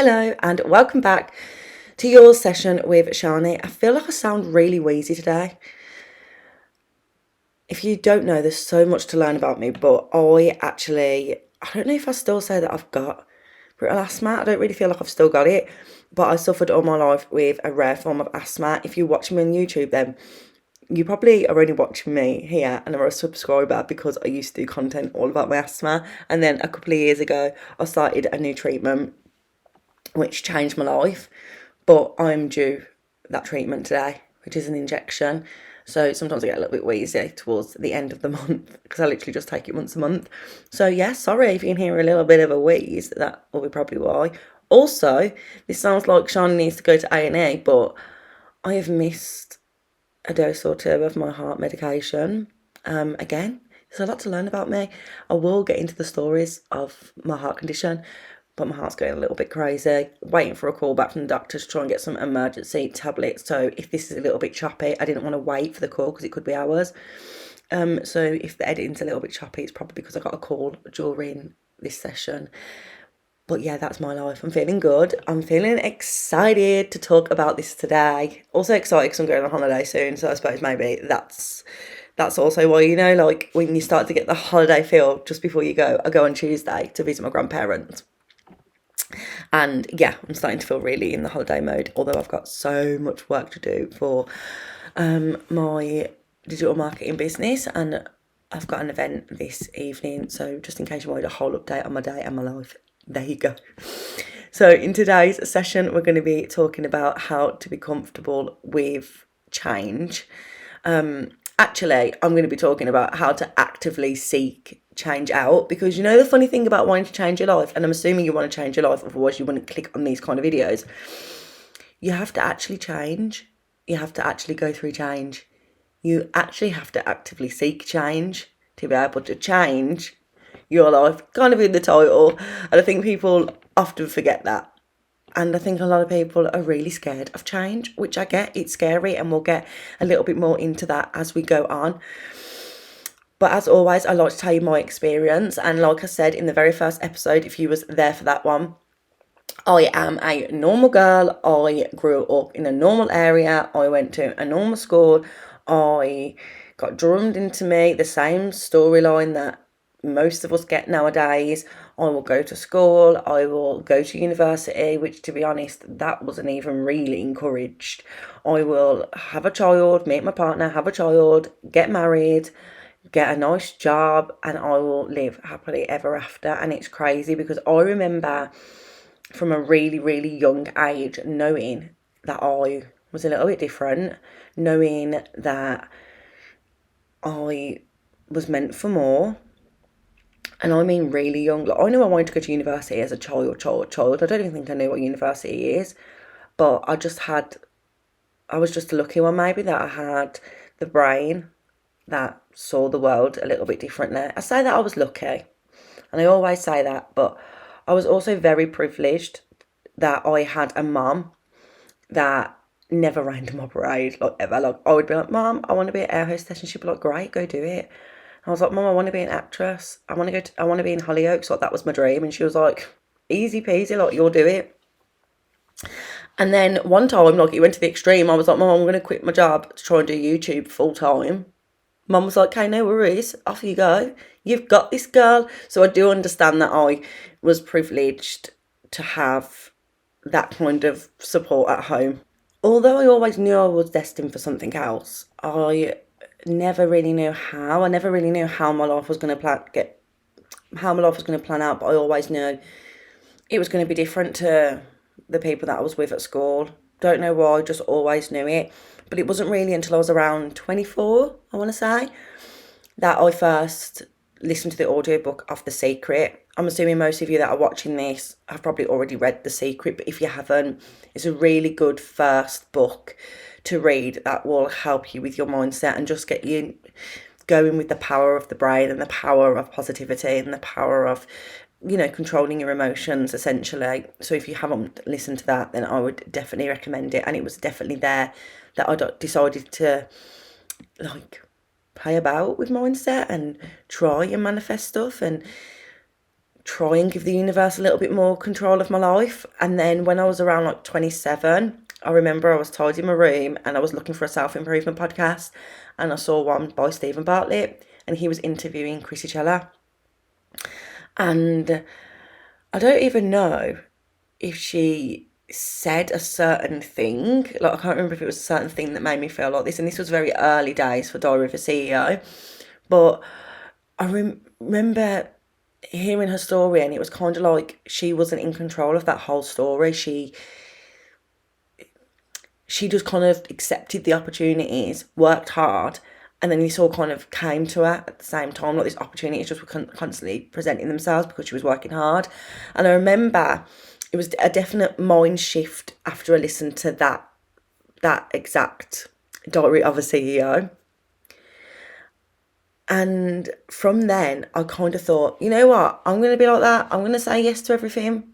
Hello and welcome back to your session with Sharnee. I feel like I sound really wheezy today. If you don't know, there's so much to learn about me, but I don't know if I still say that I've got brittle asthma. I don't really feel like I've still got it, but I suffered all my life with a rare form of asthma. If you watch me on YouTube, then you probably are only watching me here and are a subscriber because I used to do content all about my asthma. And then a couple of years ago, I started a new treatment which changed my life. But I'm due that treatment today, which is an injection. So sometimes I get a little bit wheezy towards the end of the month because I literally just take it once a month. So yeah, sorry if you can hear a little bit of a wheeze. That will be probably why. Also, this sounds like Sean needs to go to A&E, but I have missed a dose or two of my heart medication. Again, there's a lot to learn about me. I will get into the stories of my heart condition, but my heart's going a little bit crazy. Waiting for a call back from the doctor to try and get some emergency tablets. So if this is a little bit choppy, I didn't want to wait for the call because it could be hours. So if the editing's a little bit choppy, it's probably because I got a call during this session. But yeah, that's my life. I'm feeling good. I'm feeling excited to talk about this today. Also excited because I'm going on holiday soon. So I suppose maybe that's also why, like when you start to get the holiday feel just before you go. I go on Tuesday to visit my grandparents. And yeah, I'm starting to feel really in the holiday mode, although I've got so much work to do for my digital marketing business, and I've got an event this evening. So just in case you wanted a whole update on my day and my life, there you go. So in today's session, we're going to be talking about how to be comfortable with change. Actually, I'm going to be talking about how to actively seek change out, because the funny thing about wanting to change your life, and I'm assuming you want to change your life, otherwise you wouldn't click on these kind of videos. You have to actually change. You have to actually go through change. You actually have to actively seek change to be able to change your life, kind of in the title. And I think people often forget that. And I think a lot of people are really scared of change, which I get. It's scary, and we'll get a little bit more into that as we go on. But as always, I like to tell you my experience. And like I said in the very first episode, if you was there for that one, I am a normal girl. I grew up in a normal area. I went to a normal school. I got drummed into me the same storyline that most of us get nowadays. I will go to school. I will go to university, which, to be honest, that wasn't even really encouraged. I will have a child, meet my partner, have a child, get married, get a nice job, and I will live happily ever after. And it's crazy because I remember from a really, really young age knowing that I was a little bit different, knowing that I was meant for more. And I mean really young. Like, I knew I wanted to go to university as a child. I don't even think I knew what university is. But I was just a lucky one maybe, that I had the brain that saw the world a little bit differently. I say that I was lucky, and I always say that, but I was also very privileged that I had a mum that never rained on my parade, like ever. Like, I would be like, Mum, I want to be an air hostess, and she'd be like, great, go do it. I was like, Mum, I want to be an actress. I want to be in Hollyoaks. Like, that was my dream. And she was like, easy peasy, like, you'll do it. And then one time, like, it went to the extreme. I was like, Mum, I'm going to quit my job to try and do YouTube full time. Mum was like, okay, no worries, off you go. You've got this, girl. So I do understand that I was privileged to have that kind of support at home. Although I always knew I was destined for something else, I never really knew how. I never really knew how my life was going to plan out, but I always knew it was going to be different to the people that I was with at school. Don't know why, just always knew it. But it wasn't really until I was around 24, I want to say, that I first listened to the audiobook of The Secret. I'm assuming most of you that are watching this have probably already read The Secret, but if you haven't, it's a really good first book to read that will help you with your mindset and just get you going with the power of the brain and the power of positivity and the power of, controlling your emotions, essentially. So if you haven't listened to that, then I would definitely recommend it. And it was definitely there that I decided to, play about with mindset and try and manifest stuff and try and give the universe a little bit more control of my life. And then when I was around like 27, I remember I was tidying my room and I was looking for a self-improvement podcast, and I saw one by Stephen Bartlett, and he was interviewing Chrissy Chella. And I don't even know if she said a certain thing. Like, I can't remember if it was a certain thing that made me feel like this. And this was very early days for Diary of a CEO. But I remember hearing her story, and it was kind of like she wasn't in control of that whole story. She just kind of accepted the opportunities, worked hard, and then this all kind of came to her at the same time. Like, these opportunities just were constantly presenting themselves because she was working hard. And I remember it was a definite mind shift after I listened to that exact Diary of a CEO. And from then, I kind of thought, you know what, I'm going to be like that. I'm going to say yes to everything.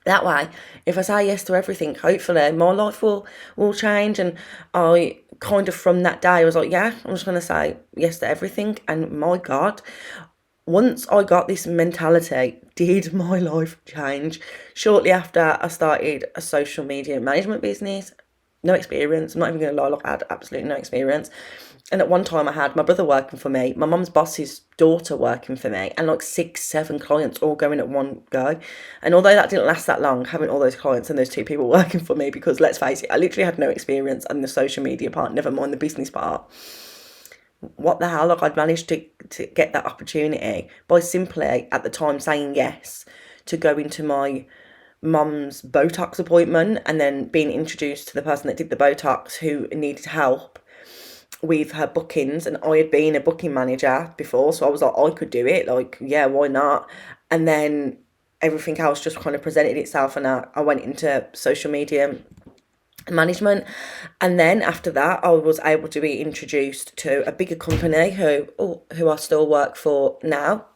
That way, if I say yes to everything, hopefully my life will change. And I kind of, from that day, I was like, yeah, I'm just going to say yes to everything. And my God, once I got this mentality, did my life change. Shortly after, I started a social media management business. No experience. I'm not even going to lie, like, I had absolutely no experience. And at one time I had my brother working for me, my mum's boss's daughter working for me, and like 6, 7 clients all going at one go. And although that didn't last that long, having all those clients and those 2 people working for me, because let's face it, I literally had no experience on the social media part, never mind the business part. What the hell? Like, I'd managed to get that opportunity by simply, at the time, saying yes to go into my mum's Botox appointment, and then being introduced to the person that did the Botox who needed help with her bookings. And I had been a booking manager before, so I was like, I could do it, like, yeah, why not? And then everything else just kind of presented itself, and I went into social media management. And then after that, I was able to be introduced to a bigger company who I still work for now,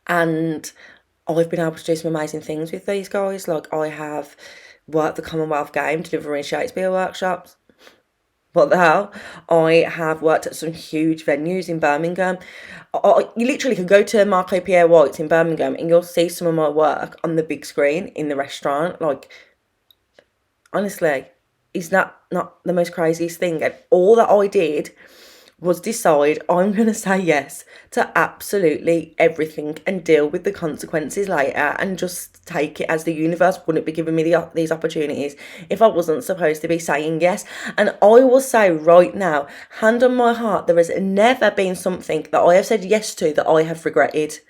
and I've been able to do some amazing things with these guys. Like, I have worked the Commonwealth Game delivering Shakespeare workshops. What the hell? I have worked at some huge venues in Birmingham. You literally can go to Marco Pierre White's in Birmingham and you'll see some of my work on the big screen in the restaurant. Like, honestly, is that not the most craziest thing? And all that I did was decide I'm going to say yes to absolutely everything and deal with the consequences later, and just take it as the universe wouldn't be giving me these opportunities if I wasn't supposed to be saying yes. And I will say right now, hand on my heart, there has never been something that I have said yes to that I have regretted.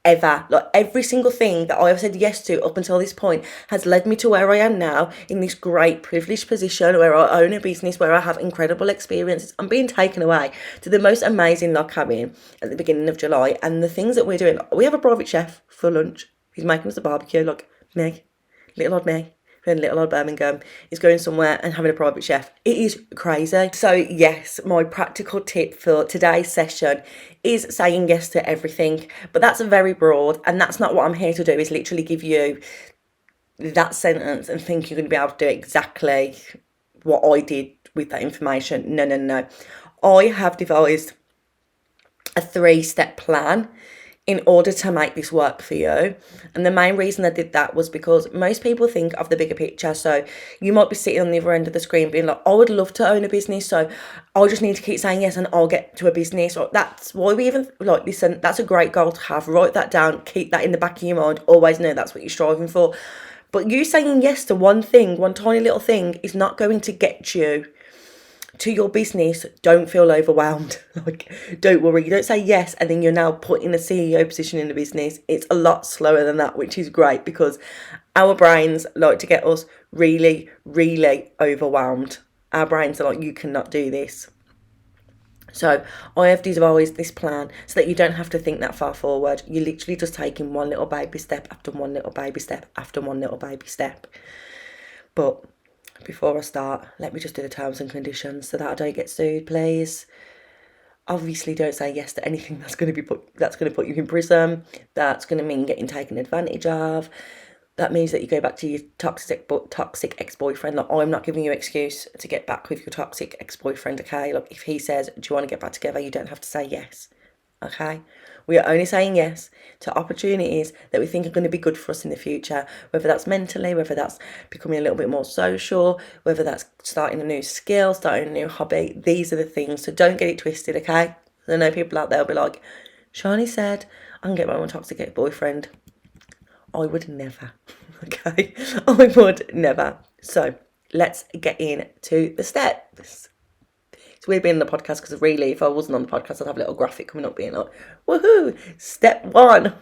Ever. Like, every single thing that I have said yes to up until this point has led me to where I am now, in this great privileged position where I own a business, where I have incredible experiences. I'm being taken away to the most amazing log cabin at the beginning of July, and the things that we're doing, we have a private chef for lunch. He's making us a barbecue. Like, me, little old me, in little old Birmingham, is going somewhere and having a private chef. It is crazy. So yes, my practical tip for today's session is saying yes to everything. But that's very broad, and that's not what I'm here to do, is literally give you that sentence and think you're going to be able to do exactly what I did with that information. No. I have devised a 3-step plan in order to make this work for you. And the main reason I did that was because most people think of the bigger picture. So you might be sitting on the other end of the screen being like, I would love to own a business, so I just need to keep saying yes and I'll get to a business. Or that's why we even, like, listen, that's a great goal to have. Write that down, keep that in the back of your mind, always know that's what you're striving for. But you saying yes to one thing, one tiny little thing, is not going to get you to your business. Don't feel overwhelmed. Like, don't worry. You don't say yes and then you're now put in a CEO position in the business. It's a lot slower than that, which is great, because our brains like to get us really, really overwhelmed. Our brains are like, you cannot do this. So I have devised this plan so that you don't have to think that far forward. You're literally just taking one little baby step after one little baby step after one little baby step. But before I start, let me just do the terms and conditions so that I don't get sued, please. Obviously, don't say yes to anything that's going to put you in prison. That's going to mean getting taken advantage of. That means that you go back to your toxic ex-boyfriend. Like, I'm not giving you an excuse to get back with your toxic ex-boyfriend, okay? Like, if he says, do you want to get back together, you don't have to say yes, okay? We are only saying yes to opportunities that we think are going to be good for us in the future, whether that's mentally, whether that's becoming a little bit more social, whether that's starting a new skill, starting a new hobby. These are the things. So don't get it twisted, okay? I know people out there will be like, Sharnee said, I can get my own toxic boyfriend. I would never, okay? I would never. So let's get into the steps. It's weird being on the podcast because really, if I wasn't on the podcast, I'd have a little graphic coming up being like, woohoo, step 1.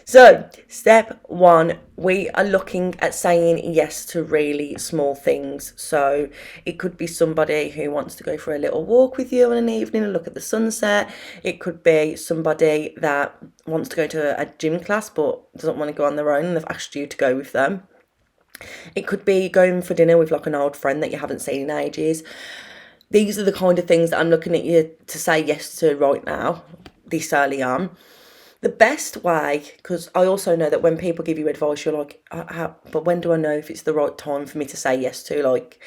So, step 1, we are looking at saying yes to really small things. So, it could be somebody who wants to go for a little walk with you in an evening and look at the sunset. It could be somebody that wants to go to a gym class but doesn't want to go on their own and they've asked you to go with them. It could be going for dinner with like an old friend that you haven't seen in ages. These are the kind of things that I'm looking at you to say yes to right now, this early on. The best way, because I also know that when people give you advice, you're like, but when do I know if it's the right time for me to say yes to? Like,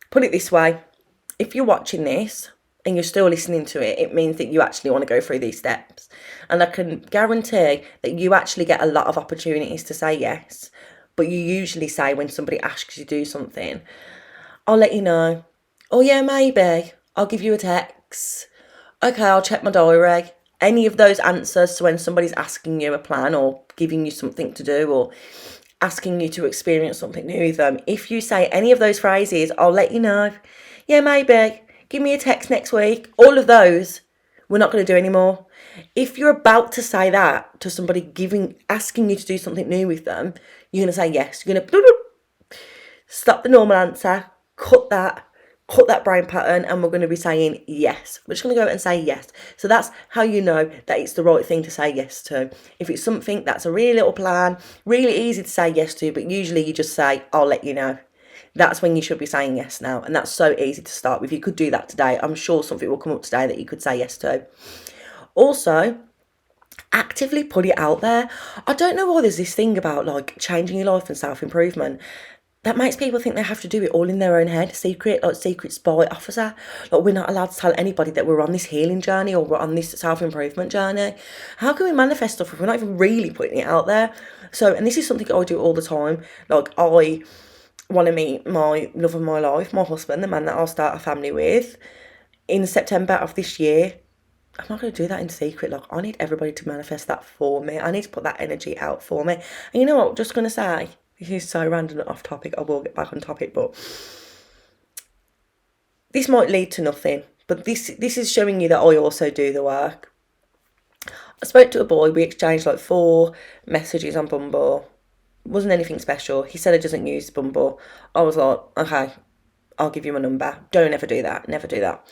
put it this way, if you're watching this and you're still listening to it, it means that you actually want to go through these steps. And I can guarantee that you actually get a lot of opportunities to say yes, but you usually say when somebody asks you to do something, I'll let you know. Oh yeah, maybe. I'll give you a text. Okay, I'll check my diary. Any of those answers to when somebody's asking you a plan or giving you something to do or asking you to experience something new with them, if you say any of those phrases, I'll let you know. Yeah, maybe. Give me a text next week. All of those, we're not going to do anymore. If you're about to say that to somebody asking you to do something new with them, you're going to say yes. You're going to stop the normal answer, cut that brain pattern, and we're going to be saying yes. We're just going to go and say yes. So that's how you know that it's the right thing to say yes to. If it's something that's a really little plan, really easy to say yes to, but usually you just say, I'll let you know. That's when you should be saying yes now. And that's so easy to start with. You could do that today. I'm sure something will come up today that you could say yes to. Also, actively put it out there. I don't know why there's this thing about like changing your life and self-improvement that makes people think they have to do it all in their own head, secret spy officer. Like, we're not allowed to tell anybody that we're on this healing journey or we're on this self-improvement journey. How can we manifest stuff if we're not even really putting it out there? So, and this is something I do all the time. Like, I want to meet my love of my life, my husband, the man that I'll start a family with, in September of this year. I'm not going to do that in secret. Like, I need everybody to manifest that for me. I need to put that energy out for me. And you know what I'm just going to say? This is so random and off topic. I will get back on topic, but this might lead to nothing. But this is showing you that I also do the work. I spoke to a boy. We exchanged like 4 messages on Bumble. Wasn't anything special. He said he doesn't use Bumble. I was like, okay, I'll give you my number. Don't ever do that. Never do that.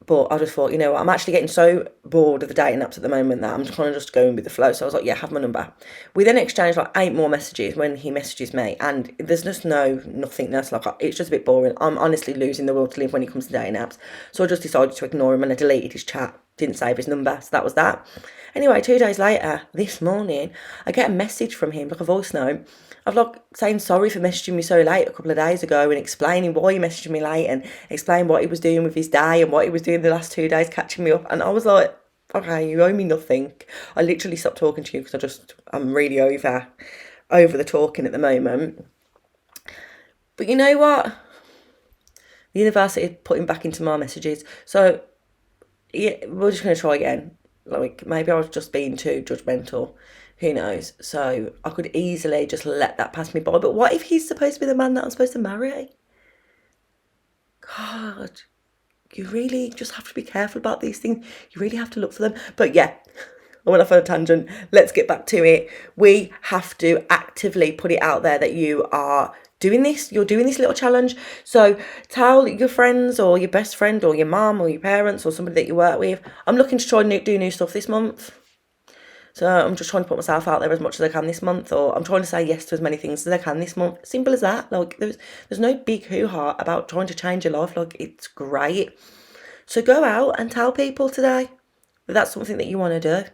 But I just thought, you know what, I'm actually getting so bored of the dating apps at the moment that I'm just kind of just going with the flow. So I was like, yeah, have my number. We then exchanged like 8 more messages when he messages me. And there's just nothingness. Like, it's just a bit boring. I'm honestly losing the will to live when it comes to dating apps. So I just decided to ignore him and I deleted his chat. Didn't save his number. So that was that. Anyway, 2 days later, this morning, I get a message from him, like a voice note, of like saying sorry for messaging me so late a couple of days ago and explaining why he messaged me late and explain what he was doing with his day and what he was doing the last 2 days catching me up. And I was like, okay, you owe me nothing. I literally stopped talking to you because I'm really over the talking at the moment. But you know what? The university is putting back into my messages. So yeah, we're just going to try again. Like, maybe I was just being too judgmental. Who knows? So I could easily just let that pass me by. But what if he's supposed to be the man that I'm supposed to marry? God, you really just have to be careful about these things. You really have to look for them. But yeah, I went off on a tangent. Let's get back to it. We have to actively put it out there that you are doing this. You're doing this little challenge. So tell your friends or your best friend or your mum or your parents or somebody that you work with, I'm looking to try and do new stuff this month. So I'm just trying to put myself out there as much as I can this month, or I'm trying to say yes to as many things as I can this month. Simple as that. Like, there's no big hoo-ha about trying to change your life. Like, it's great. So go out and tell people today that that's something that you want to do.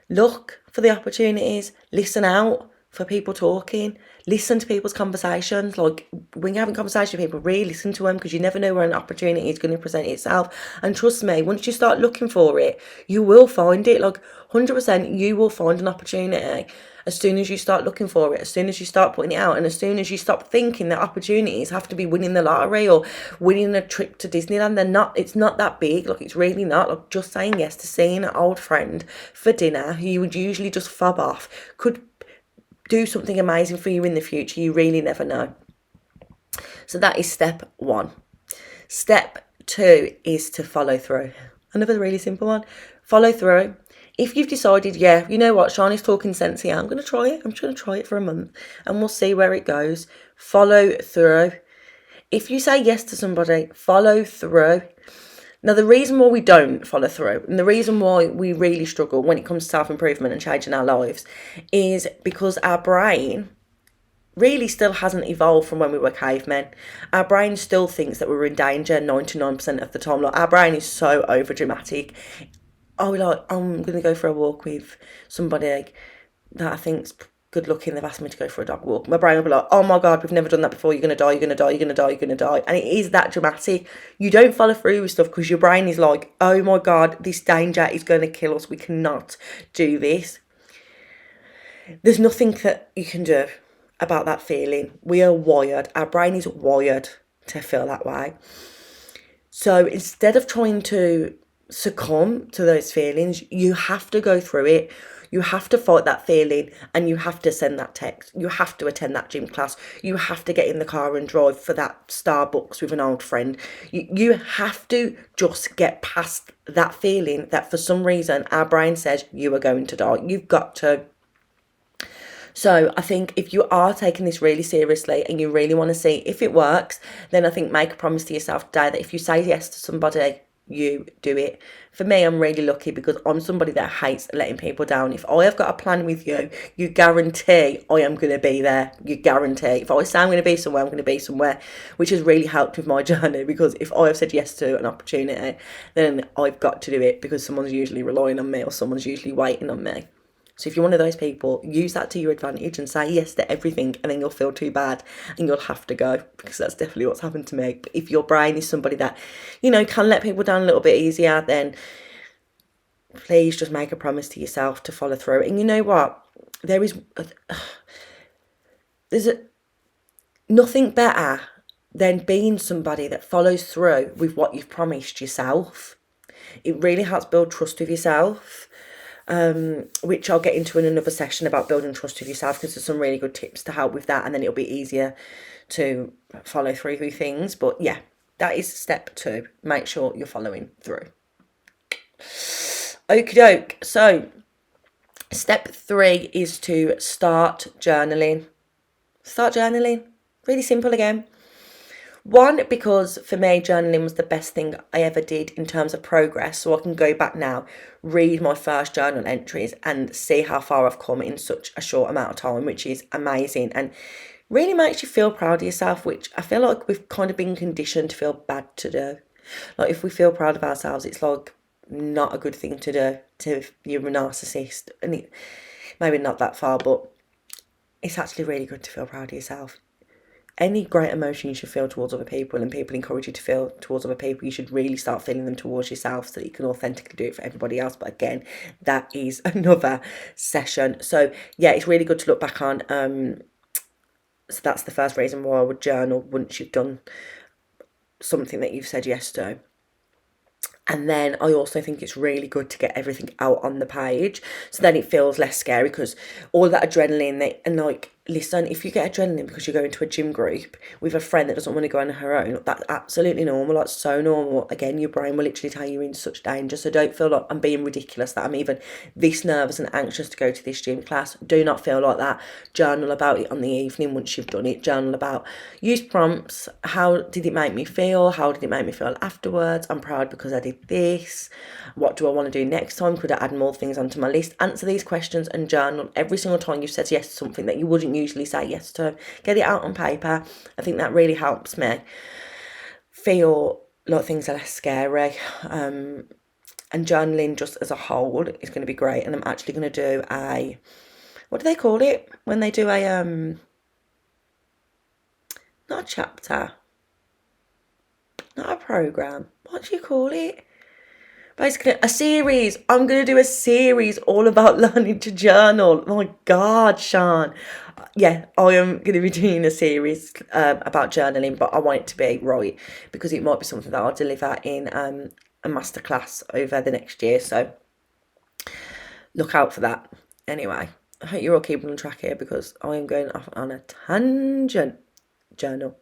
Look for the opportunities, listen out for people talking. Listen to people's conversations. Like, when you're having conversations with people, really listen to them, because you never know where an opportunity is going to present itself. And trust me, once you start looking for it, you will find it. Like, 100% you will find an opportunity as soon as you start looking for it, as soon as you start putting it out, and as soon as you stop thinking that opportunities have to be winning the lottery or winning a trip to Disneyland. They're not. It's not that big. Like, it's really not. Like, just saying yes to seeing an old friend for dinner who you would usually just fob off could do something amazing for you in the future. You really never know. So that is step one. Step two is to follow through. Another really simple one. Follow through. If you've decided, yeah, you know what, Sharnee's talking sense here, I'm going to try it. I'm just going to try it for a month and we'll see where it goes. Follow through. If you say yes to somebody, follow through. Now, the reason why we don't follow through, and the reason why we really struggle when it comes to self-improvement and changing our lives, is because our brain really still hasn't evolved from when we were cavemen. Our brain still thinks that we're in danger 99% of the time. Like, our brain is so over dramatic. I'm going to go for a walk with somebody that I think's good looking. They've asked me to go for a dog walk. My brain will be like, oh my God, we've never done that before. You're going to die, you're going to die, you're going to die, you're going to die. And it is that dramatic. You don't follow through with stuff because your brain is like, oh my God, this danger is going to kill us. We cannot do this. There's nothing that you can do about that feeling. We are wired. Our brain is wired to feel that way. So instead of trying to succumb to those feelings, you have to go through it. You have to fight that feeling, and you have to send that text. You have to attend that gym class. You have to get in the car and drive for that Starbucks with an old friend. You have to just get past that feeling that for some reason our brain says you are going to die. You've got to. So I think if you are taking this really seriously and you really want to see if it works, then I think make a promise to yourself today that if you say yes to somebody, you do it. For me, I'm really lucky because I'm somebody that hates letting people down. If I have got a plan with you, you guarantee I am going to be there. You guarantee. If I say I'm going to be somewhere, I'm going to be somewhere, which has really helped with my journey, because if I have said yes to an opportunity, then I've got to do it, because someone's usually relying on me or someone's usually waiting on me. So if you're one of those people, use that to your advantage and say yes to everything, and then you'll feel too bad and you'll have to go, because that's definitely what's happened to me. But if your brain is somebody that, can let people down a little bit easier, then please just make a promise to yourself to follow through. And you know what? There's nothing better than being somebody that follows through with what you've promised yourself. It really helps build trust with yourself. Which I'll get into in another session about building trust with yourself, because there's some really good tips to help with that, and then it'll be easier to follow through with things. But yeah, that is step two. Make sure you're following through. Okie doke. So step three is to start journaling. Start journaling. Really simple again. One, because for me, journaling was the best thing I ever did in terms of progress. So I can go back now, read my first journal entries and see how far I've come in such a short amount of time, which is amazing and really makes you feel proud of yourself, which I feel like we've kind of been conditioned to feel bad to do. Like, if we feel proud of ourselves, it's like not a good thing to do, to you're a narcissist. And maybe not that far, but it's actually really good to feel proud of yourself. Any great emotion you should feel towards other people, and people encourage you to feel towards other people, you should really start feeling them towards yourself so that you can authentically do it for everybody else. But again, that is another session. So yeah, it's really good to look back on. So that's the first reason why I would journal once you've done something that you've said yes to. And then I also think it's really good to get everything out on the page, so then it feels less scary, because all that adrenaline, and like, listen, if you get adrenaline because you're going to a gym group with a friend that doesn't want to go on her own, that's absolutely normal. That's so normal. Again, your brain will literally tell you you're in such danger. So don't feel like I'm being ridiculous that I'm even this nervous and anxious to go to this gym class. Do not feel like that. Journal about it on the evening once you've done it. Journal about, use prompts. How did it make me feel? How did it make me feel afterwards? I'm proud because I did this. What do I want to do next time? Could I add more things onto my list? Answer these questions and journal every single time you've said yes to something that you wouldn't usually say yes to. Get it out on paper. I think that really helps me feel like things are less scary. And journaling just as a whole is going to be great. And I'm actually going to do a what do they call it when they do a, not a chapter, not a program. What do you call it? Basically, a series. I'm going to do a series all about learning to journal. My God, Sean. Yeah, I am going to be doing a series about journaling, but I want it to be right because it might be something that I'll deliver in a masterclass over the next year. So look out for that. Anyway, I hope you're all keeping on track here because I am going off on a tangent. Journal.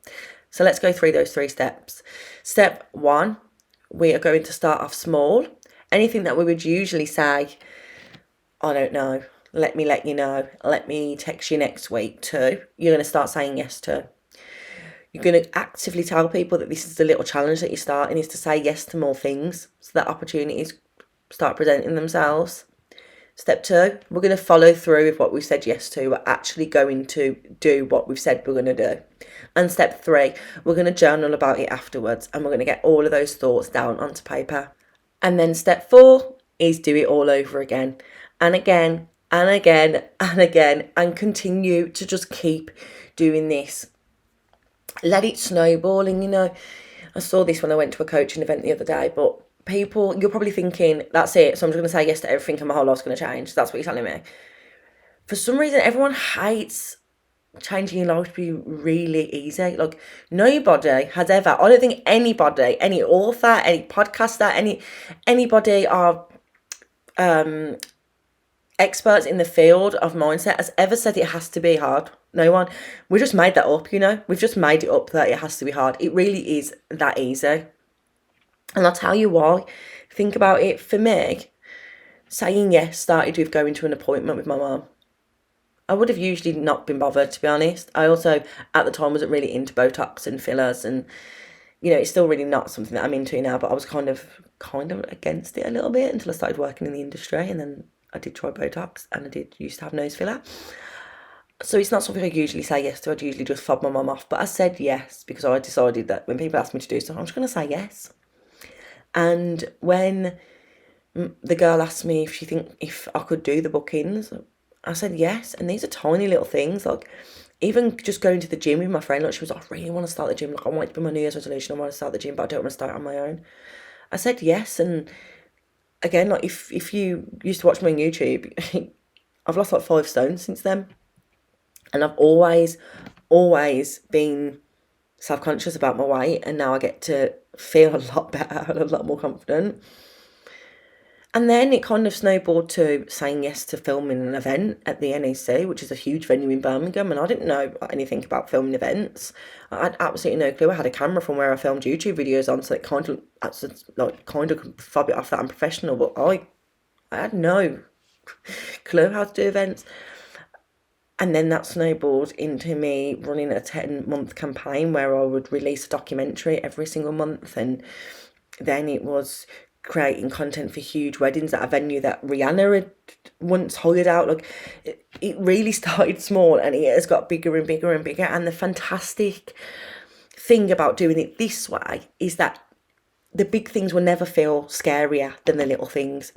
So let's go through those 3 steps. Step 1, we are going to start off small. Anything that we would usually say, I don't know, let me let you know, let me text you next week to, you're going to start saying yes to. You're going to actively tell people that this is the little challenge that you're starting, is to say yes to more things so that opportunities start presenting themselves. Step 2, we're going to follow through with what we've said yes to. We're actually going to do what we've said we're going to do. And step 3, we're going to journal about it afterwards, and we're going to get all of those thoughts down onto paper. And then step 4 is do it all over again and again and again and again, and continue to just keep doing this. Let it snowball. And I saw this when I went to a coaching event the other day, but people, you're probably thinking, that's it, so I'm just going to say yes to everything and my whole life's going to change. That's what you're telling me. For some reason, everyone hates changing your life to be really easy. Like, nobody has ever, I don't think anybody, any author, any podcaster, anybody are experts in the field of mindset has ever said it has to be hard. No one. We just made that up, We've just made it up that it has to be hard. It really is that easy. And I'll tell you why. Think about it. For me, saying yes started with going to an appointment with my mum. I would have usually not been bothered, to be honest. I also, at the time, wasn't really into Botox and fillers, and it's still really not something that I'm into now. But I was kind of against it a little bit until I started working in the industry, and then I did try Botox, and I used to have nose filler. So it's not something I usually say yes to. I'd usually just fob my mum off. But I said yes because I decided that when people ask me to do something, I'm just going to say yes. And when the girl asked me if I could do the bookings, I said yes. And these are tiny little things, like even just going to the gym with my friend. Like, she was like, I really want to start the gym. Like, I want it to be my New Year's resolution. I want to start the gym, but I don't want to start on my own. I said yes. And again, like if you used to watch me on YouTube, I've lost like 5 stone since then. And I've always been self-conscious about my weight, and now I get to feel a lot better and a lot more confident. And then it kind of snowballed to saying yes to filming an event at the NEC, which is a huge venue in Birmingham, and I didn't know anything about filming events. I had absolutely no clue. I had a camera from where I filmed YouTube videos on, so it kind of could fob it off that I'm professional, but I had no clue how to do events. And then that snowballed into me running a 10-month campaign where I would release a documentary every single month. And then it was creating content for huge weddings at a venue that Rihanna had once hired out. Like, it really started small, and it has got bigger and bigger and bigger. And the fantastic thing about doing it this way is that the big things will never feel scarier than the little things.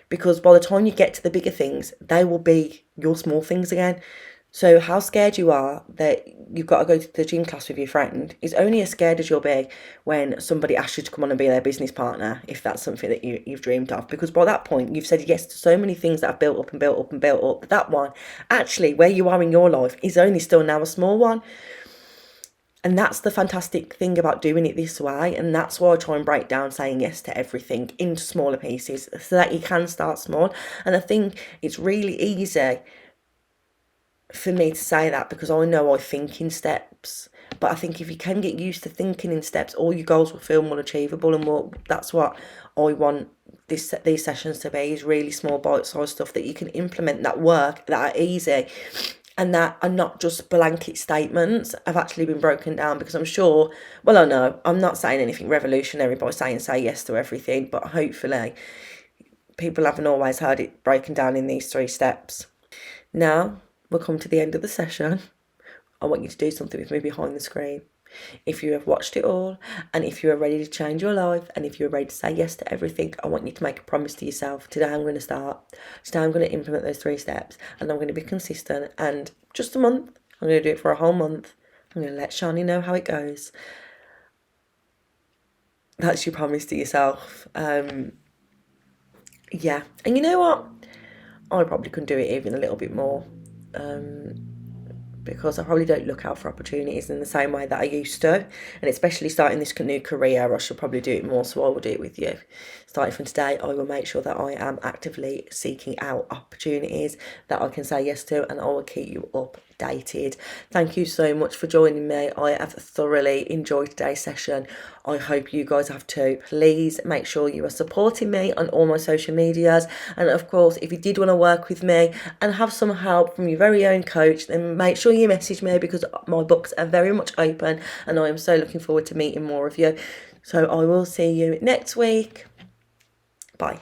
Because by the time you get to the bigger things, they will be your small things again. So how scared you are that you've got to go to the gym class with your friend is only as scared as you'll be when somebody asks you to come on and be their business partner, if that's something that you've dreamed of. Because by that point, you've said yes to so many things that have built up and built up and built up. That one, actually, where you are in your life is only still now a small one. And that's the fantastic thing about doing it this way. And that's why I try and break down saying yes to everything into smaller pieces so that you can start small. And I think it's really easy for me to say that because I know I think in steps. But I think if you can get used to thinking in steps, all your goals will feel more achievable. And that's what I want these sessions to be, is really small bite-sized stuff that you can implement, that work, that are easy, and that are not just blanket statements, have actually been broken down. Because I'm sure, well, I know, I'm not saying anything revolutionary by saying say yes to everything, but hopefully people haven't always heard it broken down in these 3 steps. Now, we'll come to the end of the session. I want you to do something with me behind the screen. If you have watched it all, and if you are ready to change your life, and if you're ready to say yes to everything, I want you to make a promise to yourself. Today I'm going to start. Today I'm going to implement those 3 steps, and I'm going to be consistent. And just a month, I'm going to do it for a whole month. I'm going to let Sharnee know how it goes. That's your promise to yourself. Yeah, and you know what? I probably could do it even a little bit more. Because I probably don't look out for opportunities in the same way that I used to. And especially starting this new career, I should probably do it more, so I will do it with you. Starting from today, I will make sure that I am actively seeking out opportunities that I can say yes to, and I will keep you updated. Thank you so much for joining me. I have thoroughly enjoyed today's session. I hope you guys have too. Please make sure you are supporting me on all my social medias. And of course, if you did want to work with me and have some help from your very own coach, then make sure you message me, because my books are very much open and I am so looking forward to meeting more of you. So I will see you next week. Bye.